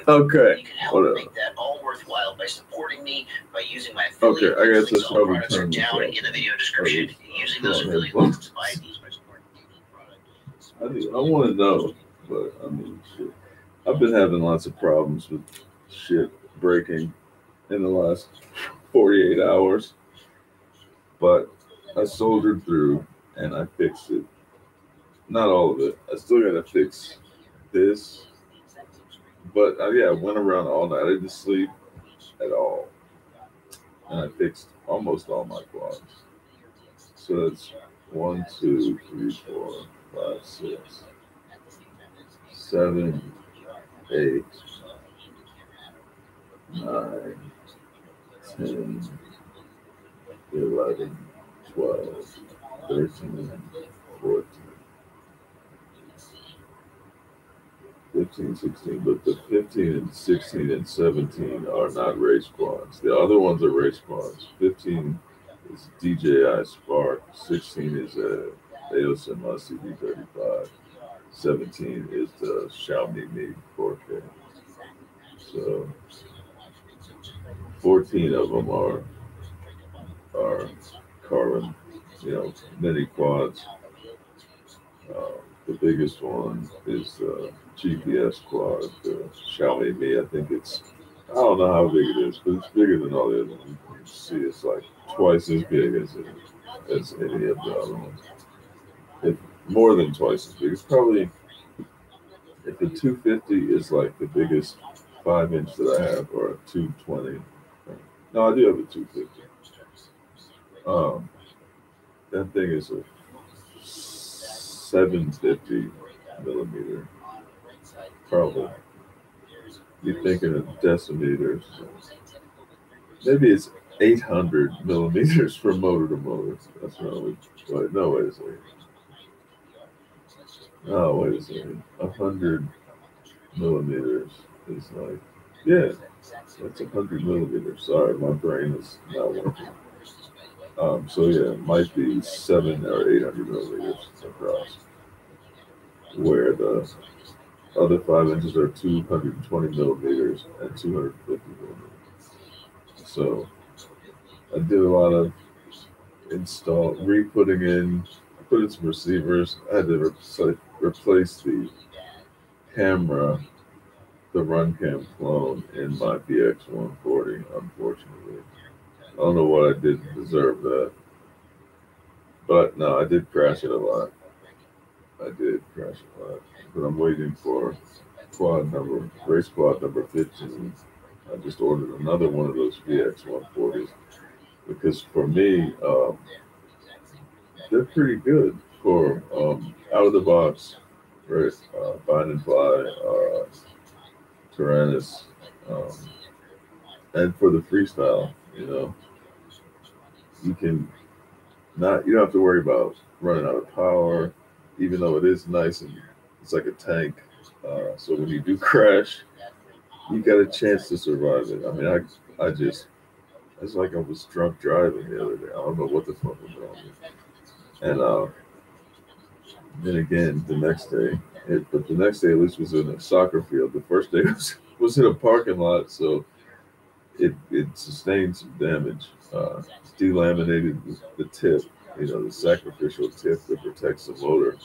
Okay. You can help make that all worthwhile by supporting me by using my affiliate links. All products are down in the video description. Using those affiliate links to buy these by supporting product. I want to know, but I mean, shit. I've been having lots of problems with shit breaking in the last 48 hours, but I soldiered through and I fixed it. Not all of it. I still gotta fix this, but yeah, I went around all night. I didn't sleep at all, and I fixed almost all my quads. So that's 1, 2, 3, 4, 5, 6, 7, 8, 9, 10, 11, 12, 13, 14, 15, 16, but the 15 and 16 and 17 are not race quads. The other ones are race quads. 15 is DJI Spark, 16 is a AOSM CD35, 17 is the Xiaomi Mi 4K. So 14 of them are carbon, mini quads. The biggest one is the GPS quad, the Xiaomi Mi. I think I don't know how big it is, but it's bigger than all the other ones. You can see it's like twice as big as any of the other ones. It's more than twice as big. It's probably, if the 250 is like the biggest 5-inch that I have, or a 220. No, I do have a 250. That thing is a 750 millimeter. Probably. You're thinking of decimeters. Maybe it's 800 millimeters from motor to motor. That's probably. No, wait a second. Oh, wait a second. 100 millimeters is like, yeah, that's 100 millimeters. Sorry, my brain is not working. So yeah, it might be 700 or 800 millimeters across, where the other 5 inches are 220 millimeters and 250 millimeters. So I did a lot of put in some receivers. I had to replace the camera, the Runcam clone in my VX140, unfortunately. I don't know what I did to deserve that. But no, I did crash it a lot. But I'm waiting for race quad number 15. I just ordered another one of those VX140s because for me, they're pretty good for out of the box, right? Bind and fly, Tyrannus, and for the freestyle, you don't have to worry about running out of power, even though it is nice and it's like a tank. So when you do crash, you got a chance to survive it. I mean, it's like I was drunk driving the other day. I don't know what the fuck was wrong with me. And then again, the next day, but the next day at least was in a soccer field. The first day was in a parking lot, so it sustained some damage. Delaminated the tip, the sacrificial tip that protects the motor.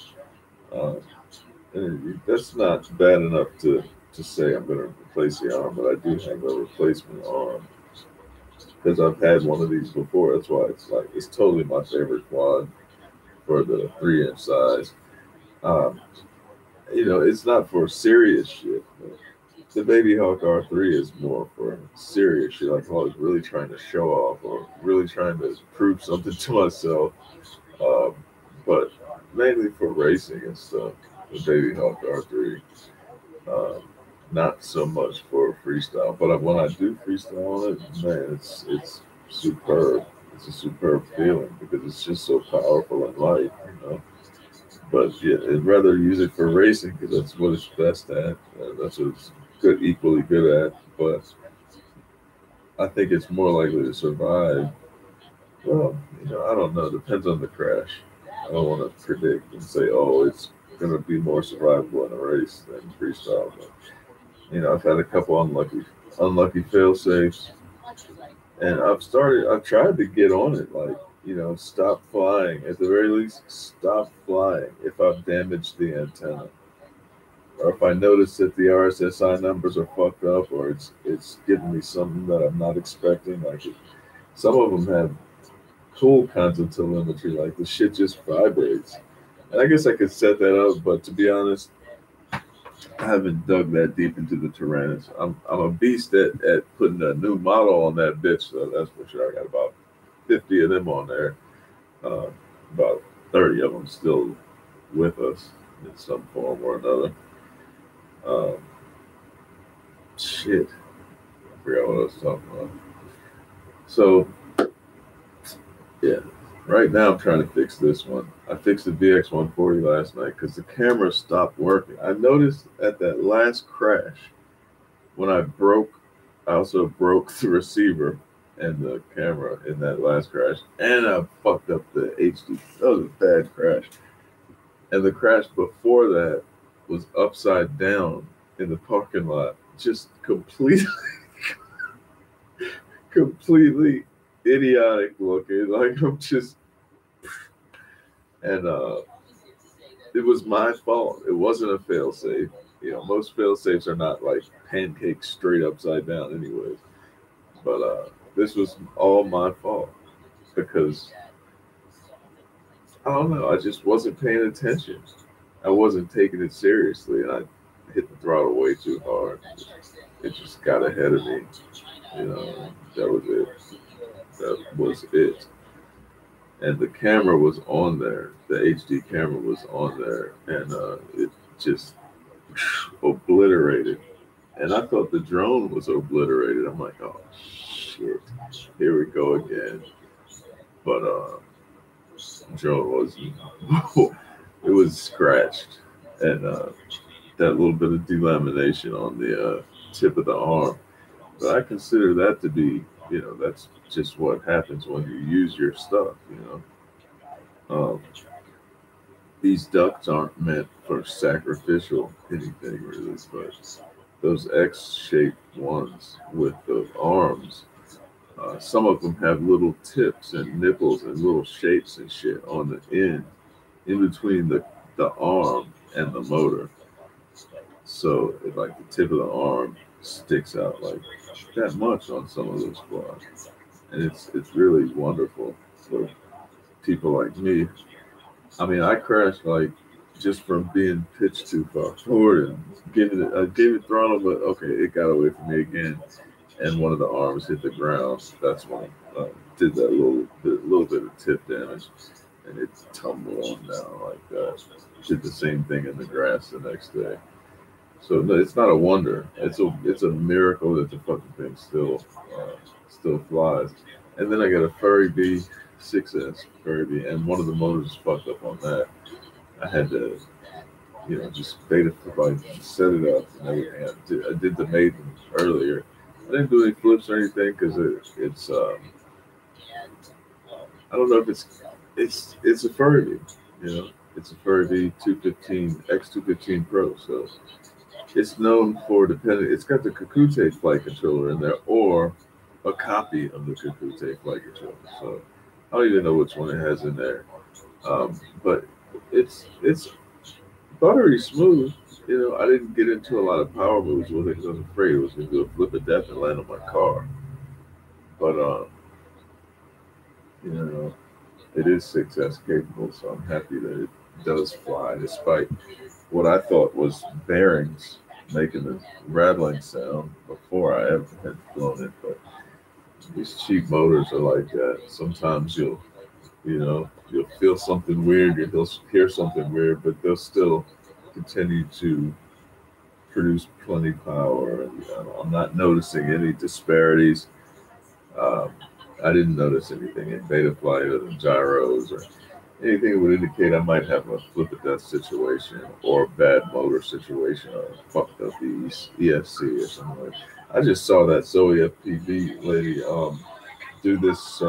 And that's not bad enough to say I'm going to replace the arm, but I do have a replacement arm because I've had one of these before. That's why it's totally my favorite quad for the 3-inch size. It's not for serious shit. The Baby Hawk R3 is more for serious shit, like I was really trying to show off or really trying to prove something to myself. But mainly for racing and stuff, the Baby Hawk R3. Not so much for freestyle, but when I do freestyle on it, man, it's superb. It's a superb feeling because it's just so powerful and light, But yeah, I'd rather use it for racing because that's what it's best at. That's what it's equally good at. But I think it's more likely to survive. Well, I don't know. Depends on the crash. I don't want to predict and say, oh, it's going to be more survivable in a race than freestyle. But You know, I've had a couple unlucky fail safes, and I've tried to get on it, like, you know, stop flying. At the very least, stop flying if I've damaged the antenna, or if I notice that the RSSI numbers are fucked up, or it's giving me something that I'm not expecting. Like some of them have cool kinds of telemetry, like the shit just vibrates. And I guess I could set that up, but to be honest, I haven't dug that deep into the Tyrannus. I'm a beast at putting a new model on that bitch, so that's for sure. I got about 50 of them on there. Uh, about 30 of them still with us in some form or another. Um, shit, I forgot what I was talking about. So yeah, right now I'm trying to fix this one. I fixed the VX140 last night because the camera stopped working. I noticed at that last crash when I also broke the receiver and the camera in that last crash, and I fucked up the HD. That was a bad crash. And the crash before that was upside down in the parking lot, just completely idiotic looking. Like I'm just, and it was my fault. It wasn't a fail safe. You know, most fail safes are not like pancakes straight upside down, anyways. But this was all my fault because I don't know. I just wasn't paying attention. I wasn't taking it seriously, and I hit the throttle way too hard. It just got ahead of me. You know, that was it. That was it. And the camera was on there. The HD camera was on there, and it just obliterated. And I thought the drone was obliterated. I'm like, oh shit, here we go again. But drone wasn't. It was scratched, and that little bit of delamination on the tip of the arm. But I consider that to be, you know, that's just what happens when you use your stuff. You know, these ducts aren't meant for sacrificial anything really, but those X-shaped ones with the arms, some of them have little tips and nipples and little shapes and shit on the end, in between the arm and the motor. So it, like the tip of the arm sticks out like that much on some of those quads, and it's really wonderful for people like me. I mean, I crashed like just from being pitched too far forward and I gave it throttle, but okay, it got away from me again, and one of the arms hit the ground. That's when I did that little bit of tip damage, and it tumbled on down like that. Did the same thing in the grass the next day. So no, it's not a wonder. It's a miracle that the fucking thing still flies. And then I got a Furry B 6S Furry B, and one of the motors fucked up on that. I had to, you know, just beta like set it up and everything. I did the maiden earlier. I didn't do any flips or anything because it's I don't know if it's a Furry B, you know. It's a Furry B 215 X215 Pro, so it's known for depending. It's got the Kakute flight controller in there, or a copy of the Kakute flight controller. So I don't even know which one it has in there. But it's buttery smooth. You know, I didn't get into a lot of power moves with it because I was afraid it was going to do a flip of death and land on my car. But you know, it is 6S capable, so I'm happy that it does fly, despite what I thought was bearings making a rattling sound before I ever had flown it. But these cheap motors are like that. Sometimes you'll feel something weird, you'll hear something weird, but they'll still continue to produce plenty power. And I'm not noticing any disparities. Um, I didn't notice anything in beta flight or the gyros or anything that would indicate I might have a flip of death situation or a bad motor situation or fucked up ESC or something like that. I just saw that Zoe FPV lady do this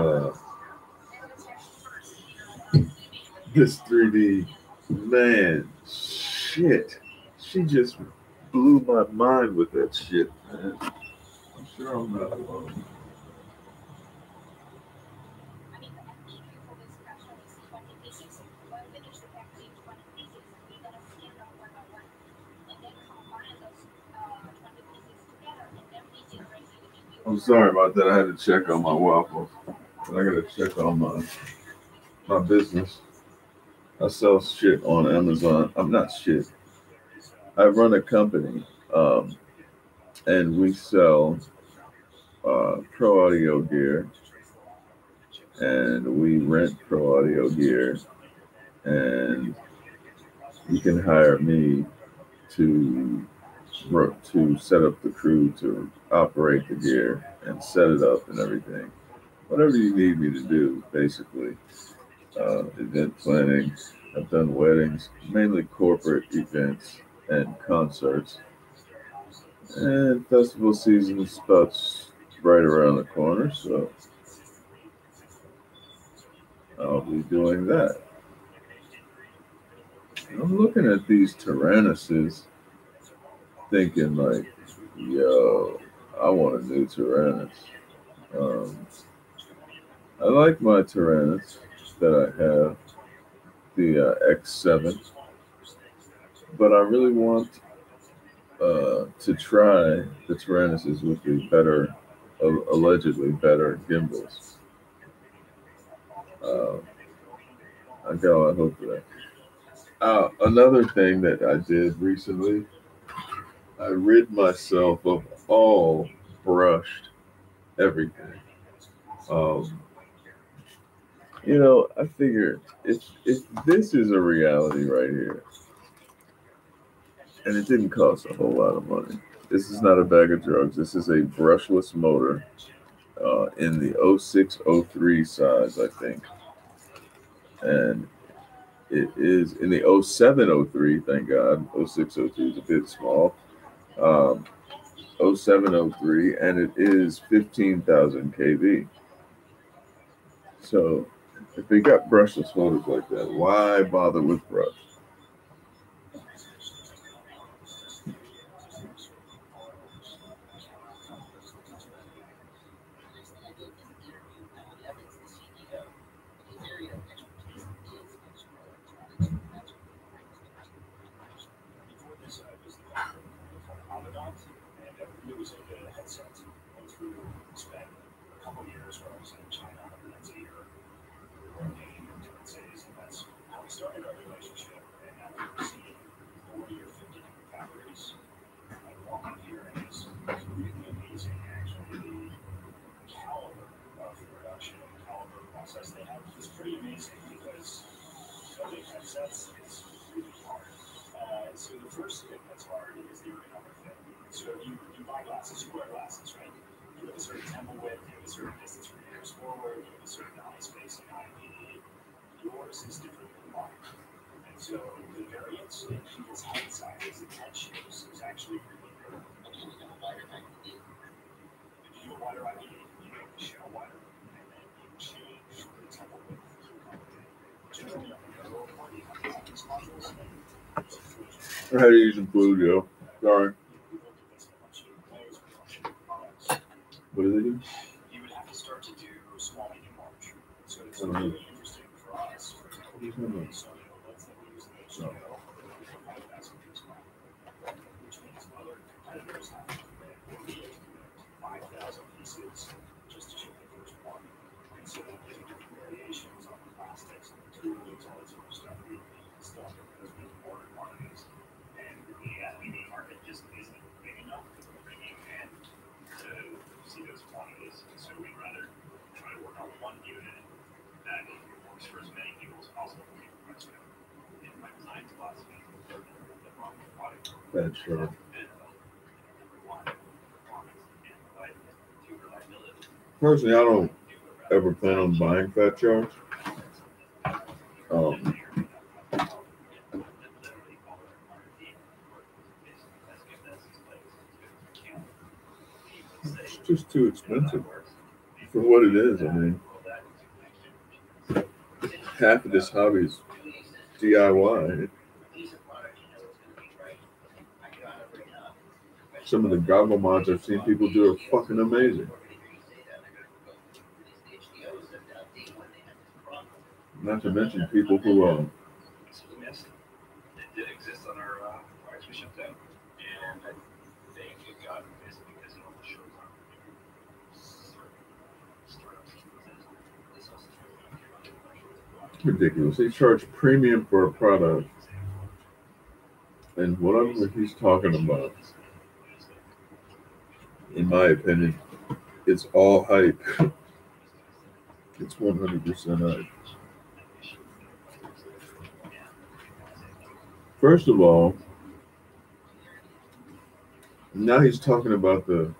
3D, man, shit. She just blew my mind with that shit, man. I'm sure I'm not alone. I'm sorry about that. I had to check on my waffles. I gotta check on my business. I sell shit on Amazon. I'm not shit. I run a company, and we sell pro audio gear, and we rent pro audio gear, and you can hire me to set up the crew to operate the gear and set it up and everything. Whatever you need me to do, basically. Event planning. I've done weddings, mainly corporate events and concerts. And festival season is about right around the corner, so I'll be doing that. I'm looking at these Tyrannuses, thinking like, yo, I want a new Tyrannus. Um, I like my Tyrannus that I have, the X7, but I really want to try the Tyrannuses with the better, allegedly better gimbals. Uh, I got a lot of hope for that. Another thing that I did recently, I rid myself of all brushed everything. Um, I figured if this is a reality right here, and it didn't cost a whole lot of money. This is not a bag of drugs. This is a brushless motor in the 0603 size, I think, and it is in the 0703. Thank God, 0602 is a bit small. Um, 0703, and it is 15,000 kV. So if they got brushless motors like that, why bother with brush? I had to use some food, yo. Sorry. What do they do? I don't know. No. Bad shark. Personally, I don't ever plan on buying fat sharks. It's just too expensive for what it is. I mean, half of this hobby is DIY. some of the goggle mods I've seen people do are fucking amazing. Not to mention people who ridiculous. They charge premium for a product, and whatever he's talking about, in my opinion, it's all hype. It's 100% hype. First of all, now he's talking about the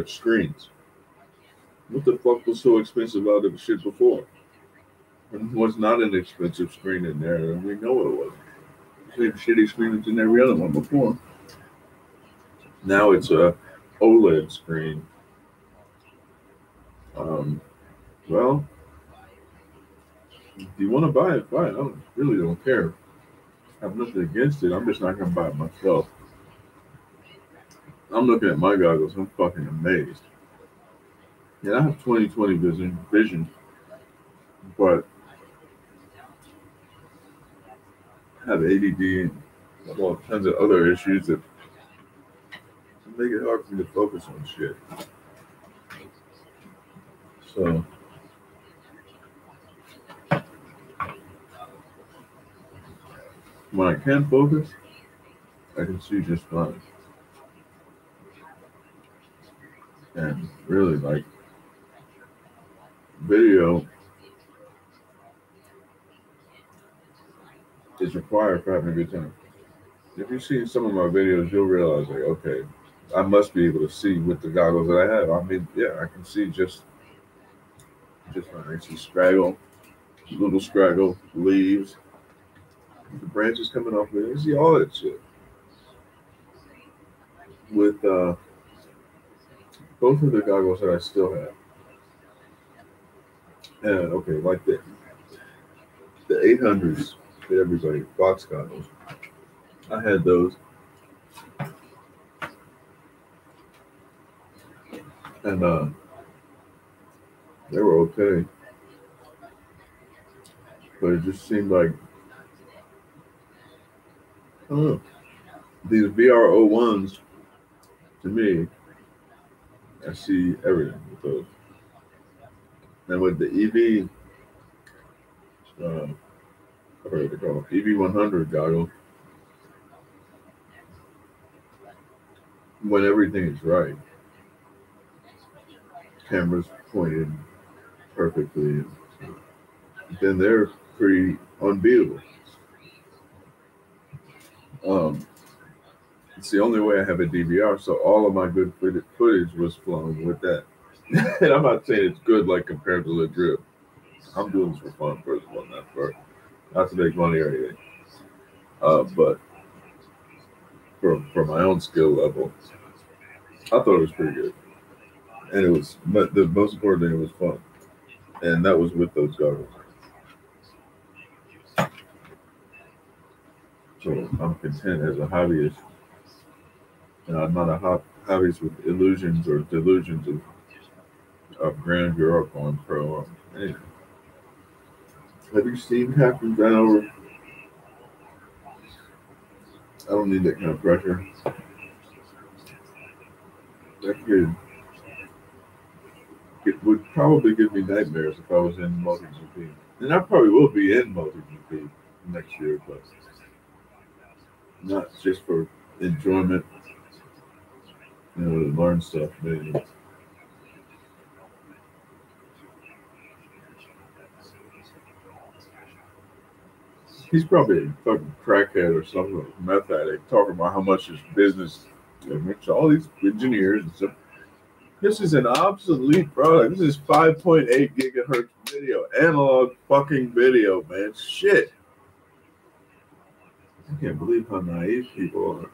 screens. What the fuck was so expensive about the shit before? There was not an expensive screen in there, and we know it wasn't. Same shitty screen that's in every other one before. Now it's a OLED screen. Well, if you want to buy it, buy it. I really don't care. I have nothing against it. I'm just not going to buy it myself. I'm looking at my goggles. I'm fucking amazed. Yeah, I have 20/20 vision, but I have ADD and all kinds of other issues that make it hard for me to focus on shit. So, when I can focus, I can see just fine. And really, like, video is required for having a good time. If you see some of my videos, you'll realize, like, okay, I must be able to see with the goggles that I have. I mean, yeah, I can see just fine. I see scraggle, little scraggle, leaves, the branches coming off of it. I see all that shit. With both of the goggles that I still have. And okay, like the 800s that everybody, box goggles. I had those. And they were okay. But it just seemed like, I don't know, these VR01s, to me, I see everything with those. And with the EV, I forget what they call it, EV100 goggle, when everything is right, cameras pointed perfectly, then they're pretty unbeatable. It's the only way I have a DVR, so all of my good footage was flown with that. And I'm not saying it's good like compared to the drip. I'm doing this for fun, first of all, not to make money or anything. But for my own skill level, I thought it was pretty good. And it was, but the most important thing, it was fun. And that was with those goggles. So I'm content as a hobbyist. And I'm not a hobbyist with illusions or delusions of grandeur or going pro or anything. Have you seen Captain Vanover? I don't need that kind of pressure. That kid, it would probably give me nightmares if I was in multi-GP. And I probably will be in multi-GP next year, but not just for enjoyment, to learn stuff, maybe. He's probably a fucking crackhead or something, meth addict, talking about how much his business, all these engineers and stuff. This is an obsolete product. This is 5.8 gigahertz video, analog fucking video, man. Shit. I can't believe how naive people are.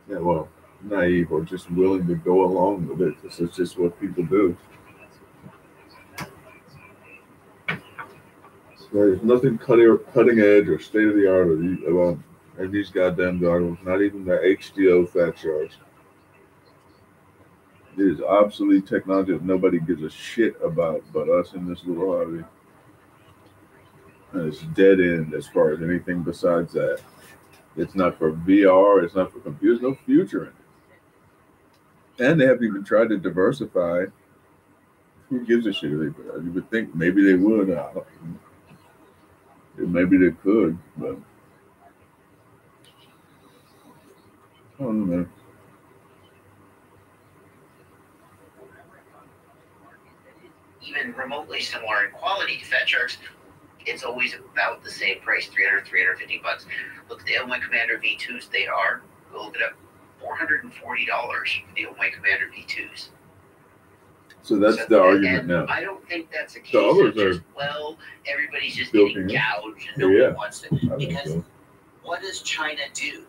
Yeah, well, naive or just willing to go along with it because it's just what people do. There's nothing cutting edge or state of the art about And these goddamn goggles, not even the HDO fat sharks. It is obsolete technology that nobody gives a shit about but us in this little hobby. And it's dead end as far as anything besides that. It's not for VR, it's not for computers, no future in it. And they haven't even tried to diversify. Who gives a shit? You would think maybe they would. Maybe they could, but I don't know. Even remotely similar in quality to fat sharks, it's always about the same price, $300, $350. Look at the Illinois Commander V2s. They are, go look it up, $440 for the Illinois Commander V2s. So that's the argument now. I don't think that's a case of just, well, everybody's just getting gouged and nobody wants to. Because what does China do?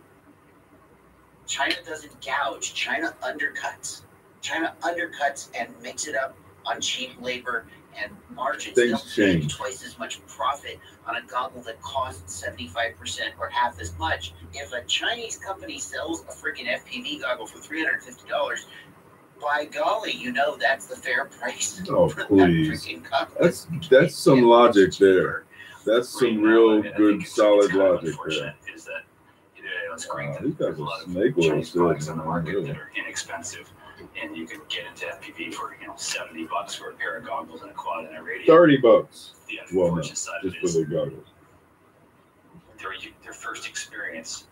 China doesn't gouge. China undercuts. China undercuts and makes it up on cheap labor and margins. Things change. Make twice as much profit on a goggle that costs 75% or half as much. If a Chinese company sells a freaking FPV goggle for $350, by golly, you know that's the fair price. Oh, please. That's some logic there. That's some real good, solid logic there. These guys are snake oil products on the market that are inexpensive, and you can get into FPV for $70 for a pair of goggles and a quad and a radio. $30. The well, no, unfortunate side just of for it the is goggles. Their first experience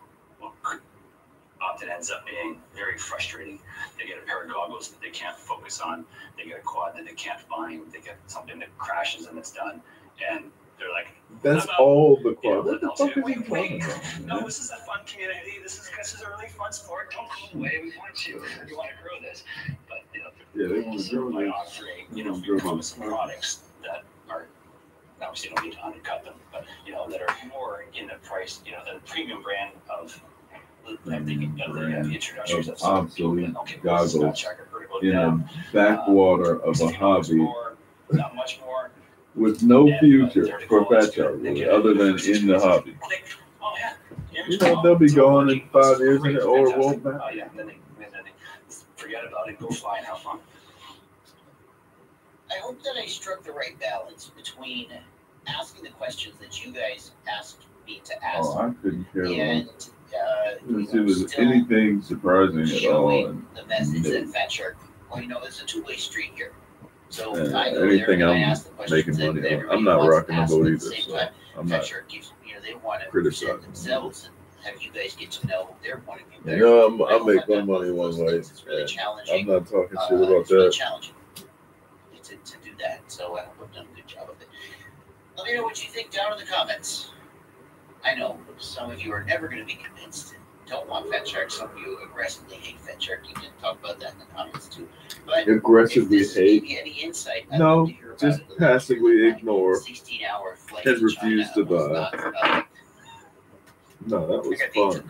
often ends up being very frustrating. They get a pair of goggles that they can't focus on. They get a quad that they can't find. They get something that crashes and it's done. And they're like, that's all the quad. What the fuck are you talking about? No, this is a fun community. This is a really fun sport. Don't go away. We want you. We want to grow this. But they want to grow by offering promising products that are obviously you don't need to undercut them, but that are more in the price. The premium brand of. I'm thinking of the introductions of obsolete goggles in the backwater of a hobby not much more, with no future for fat sharks other than in the hobby. They'll be gone in 5 years and or it won't matter. Oh yeah, then they forget about it, go fly and have fun. I hope that I struck the right balance between asking the questions that you guys asked me to ask. Oh, I couldn't care and it was anything surprising at all. And the message that fat shark, it's a two-way street here. So anything I'm making money on, I'm not rocking the boat either. So I'm not shark gives, they want to criticizing themselves and have you guys get to know their point of view better. I make my money one way. It's really challenging. I'm not talking shit about it's really that. challenging to do that. So I hope I've done a good job of it. Let me know what you think down in the comments. I know some of you are never going to be convinced and don't want fat shark. Some of you aggressively hate fat shark. You can talk about that in the comments too. But aggressively if this hate? gave you any insight, No, just passively ignore 16-hour flight and refuse to buy. No, that was fun.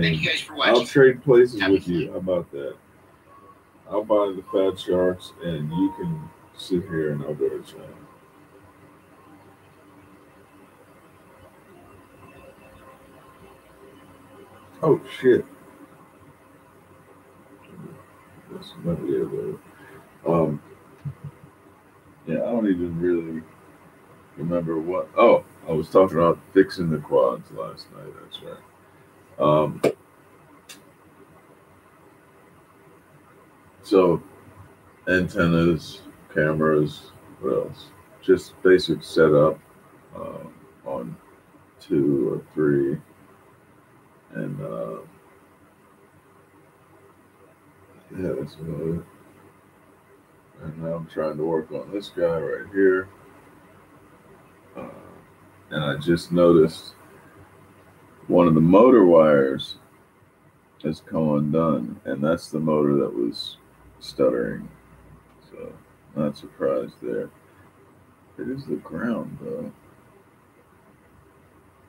Thank you guys for watching. I'll trade places with you. How about that? I'll buy the fat sharks and you can sit here and I'll go to China. Oh shit! Yeah, I don't even really remember what. Oh, I was talking about fixing the quads last night. That's right. So antennas, cameras, what else? Just basic setup on 2 or 3. And that's about it. And now I'm trying to work on this guy right here. And I just noticed one of the motor wires has come undone, and that's the motor that was stuttering. So not surprised there. It is the ground though.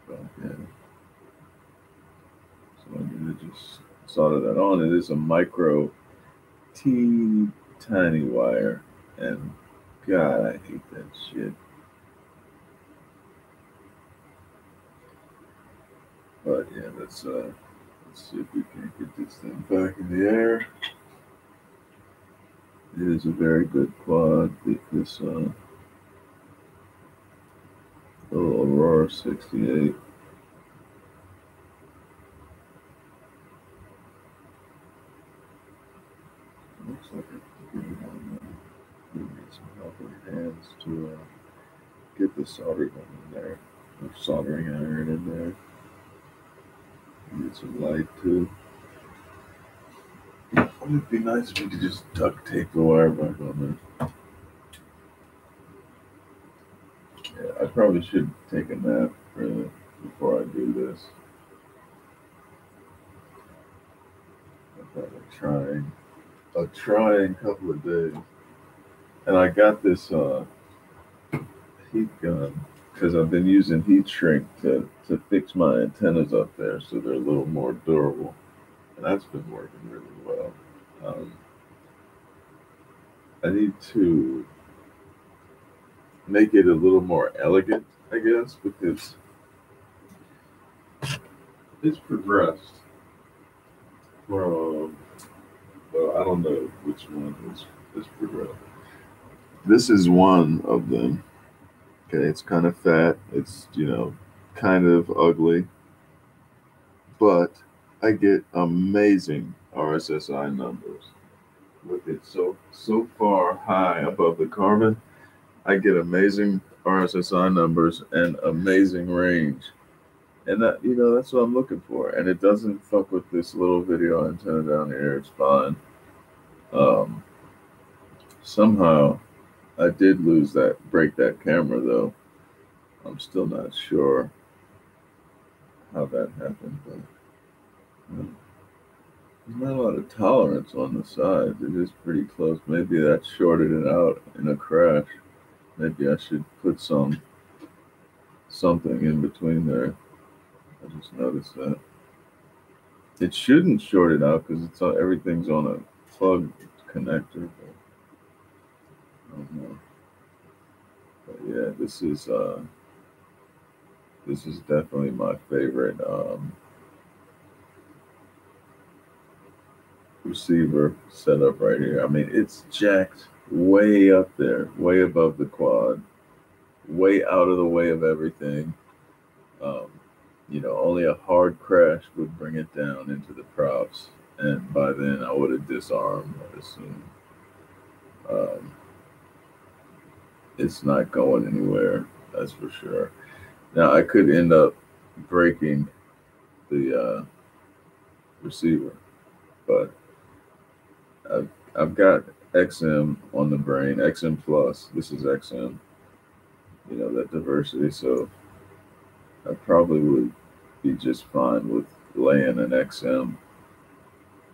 But yeah. So I'm gonna just solder that on. It is a micro, teeny tiny wire, and God, I hate that shit. But yeah, let's see if we can get this thing back in the air. It is a very good quad. This little Aurora 68. Looks like we need some helping hands to get the solder gun in there, or soldering iron in there. Need some light too. It would be nice if we could just duct tape the wire back on there. Yeah, I probably should take a nap really before I do this. I've had a trying couple of days. And I got this heat gun because I've been using heat shrink to fix my antennas up there so they're a little more durable. And that's been working really well. I need to make it a little more elegant, I guess, because it's progressed from, well, I don't know which one is progressed. This is one of them. Okay, it's kind of fat. It's, kind of ugly. But I get amazing RSSI numbers. With it so far high above the carbon, I get amazing RSSI numbers and amazing range. And that's what I'm looking for. And it doesn't fuck with this little video antenna down here. It's fine. Somehow I did break that camera though. I'm still not sure how that happened, but there's not a lot of tolerance on the sides. It is pretty close. Maybe that shorted it out in a crash. Maybe I should put something in between there. I just noticed that. It shouldn't short it out because everything's on a plug connector. But I don't know. But yeah, this is definitely my favorite receiver setup right here. I mean, it's jacked way up there, way above the quad, way out of the way of everything. Only a hard crash would bring it down into the props, and by then I would have disarmed, I assume. It's not going anywhere, that's for sure. Now I could end up breaking the receiver, but I've got XM on the brain, XM Plus. This is XM, that diversity. So I probably would be just fine with laying an XM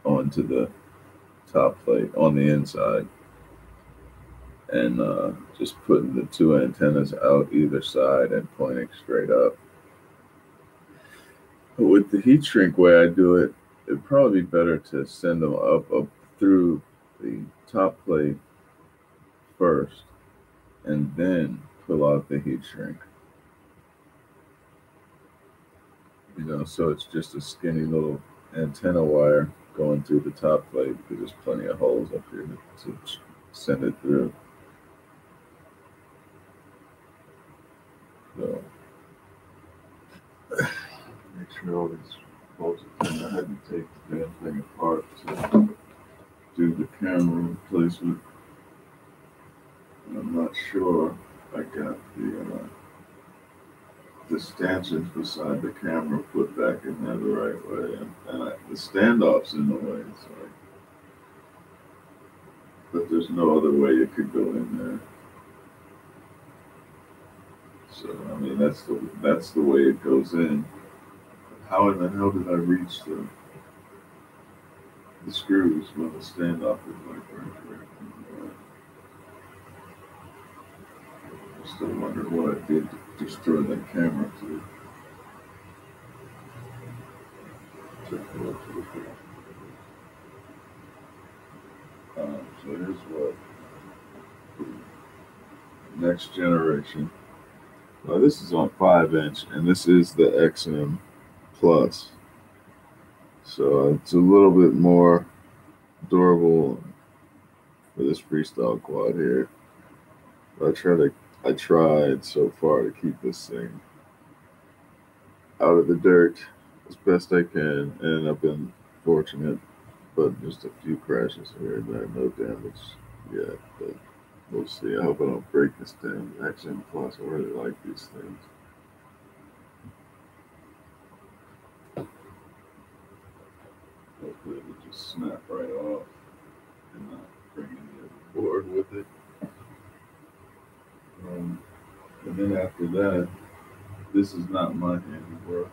onto the top plate on the inside and just putting the two antennas out either side and pointing straight up. But with the heat shrink way I do it, it'd probably be better to send them up through the top plate first and then pull out the heat shrink. So it's just a skinny little antenna wire going through the top plate because there's plenty of holes up here to send it through. So make sure all these bolts are in. I had to take the damn thing apart to do the camera replacement. And I'm not sure I got the stanchions beside the camera put back in there the right way, and the standoff's in the way. But there's no other way it could go in there. So I mean, that's the way it goes in. How in the hell did I reach the screws when the standoff is like right there? I still wonder what I did to destroy that camera too. So here's what next generation. Well, this is on 5-inch, and this is the XM Plus. So it's a little bit more durable for this freestyle quad here. I tried so far to keep this thing out of the dirt as best I can, and I've been fortunate, but just a few crashes here and there, no damage yet, but we'll see. I hope I don't break this damn XM Plus. I really like these things. Hopefully it would just snap right off and not bring any other board with it. And then after that, this is not my handiwork.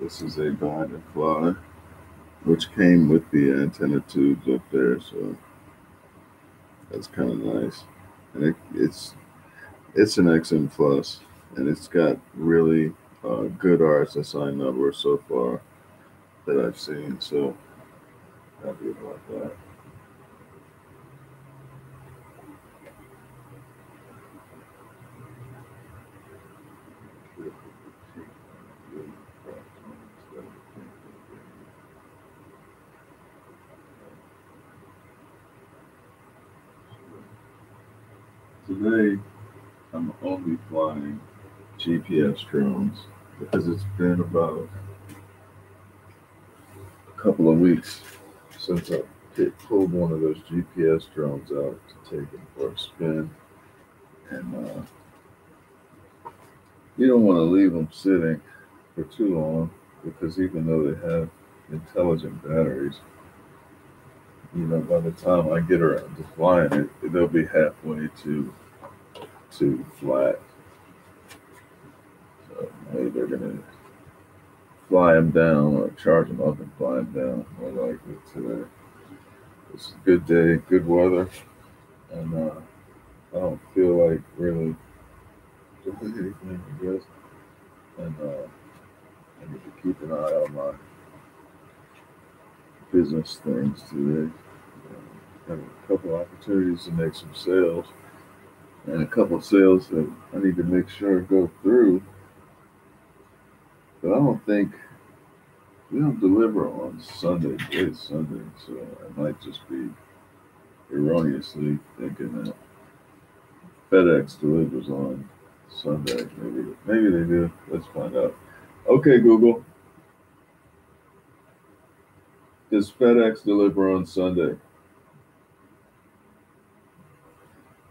This is a Bind and Fly, which came with the antenna tubes up there, so that's kind of nice. And it's an XM Plus, and it's got really good RSSI numbers so far that I've seen, so happy about that. Today, I'm only flying GPS drones because it's been about a couple of weeks since I pulled one of those GPS drones out to take them for a spin. And you don't want to leave them sitting for too long because even though they have intelligent batteries, by the time I get around to flying it, they'll be halfway to flat. So maybe they're gonna fly them down or charge them up and fly them down more likely today. It's a good day, good weather, and I don't feel like really doing anything, I guess. And I need to keep an eye on my business things today. Have a couple opportunities to make some sales, and a couple of sales that I need to make sure go through. But I don't think we don't deliver on Sunday. Today's Sunday, so I might just be erroneously thinking that FedEx delivers on Sunday. Maybe they do. Let's find out. Okay, Google. Does FedEx deliver on Sunday?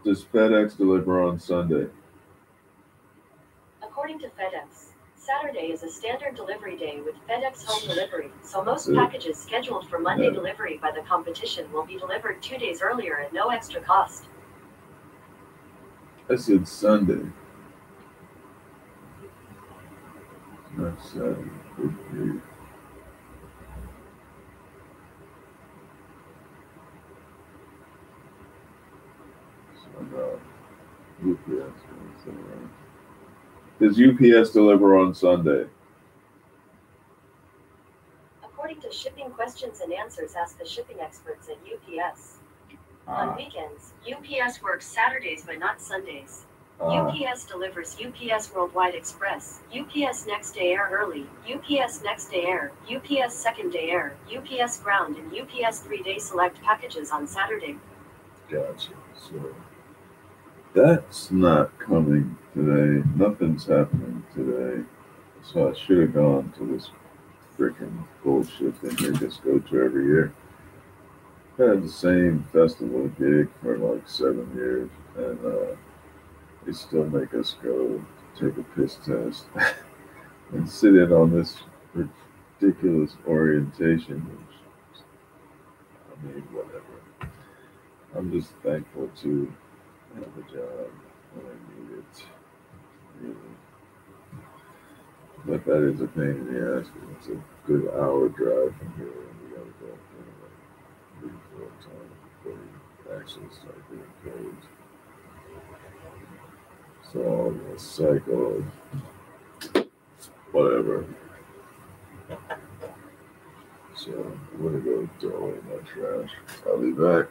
Does FedEx deliver on Sunday? According to FedEx, Saturday is a standard delivery day with FedEx home delivery, so most packages scheduled for Monday delivery by the competition will be delivered 2 days earlier at no extra cost. I said Sunday. Not Saturday. Okay. UPS. Does UPS deliver on Sunday? According to Shipping Questions and Answers, ask the shipping experts at UPS. On weekends, UPS works Saturdays but not Sundays. UPS delivers UPS Worldwide Express, UPS Next Day Air Early, UPS Next Day Air, UPS Second Day Air, UPS Ground, and UPS 3-day select packages on Saturday. Gotcha. So that's not coming today. Nothing's happening today. So I should have gone to this freaking bullshit thing they just go to every year. I had the same festival gig for like 7 years, and they still make us go take a piss test and sit in on this ridiculous orientation. I mean, whatever. I'm just thankful to have a job when I need it, really. But that is a pain in the ass. It's a good hour drive from here, and we gotta go like 3-4 times before we actually start getting paid. So all the cycle, whatever. So I'm gonna go throw away my trash. I'll be back.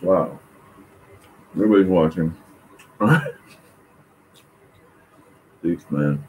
Wow. Nobody's watching. Thanks, man.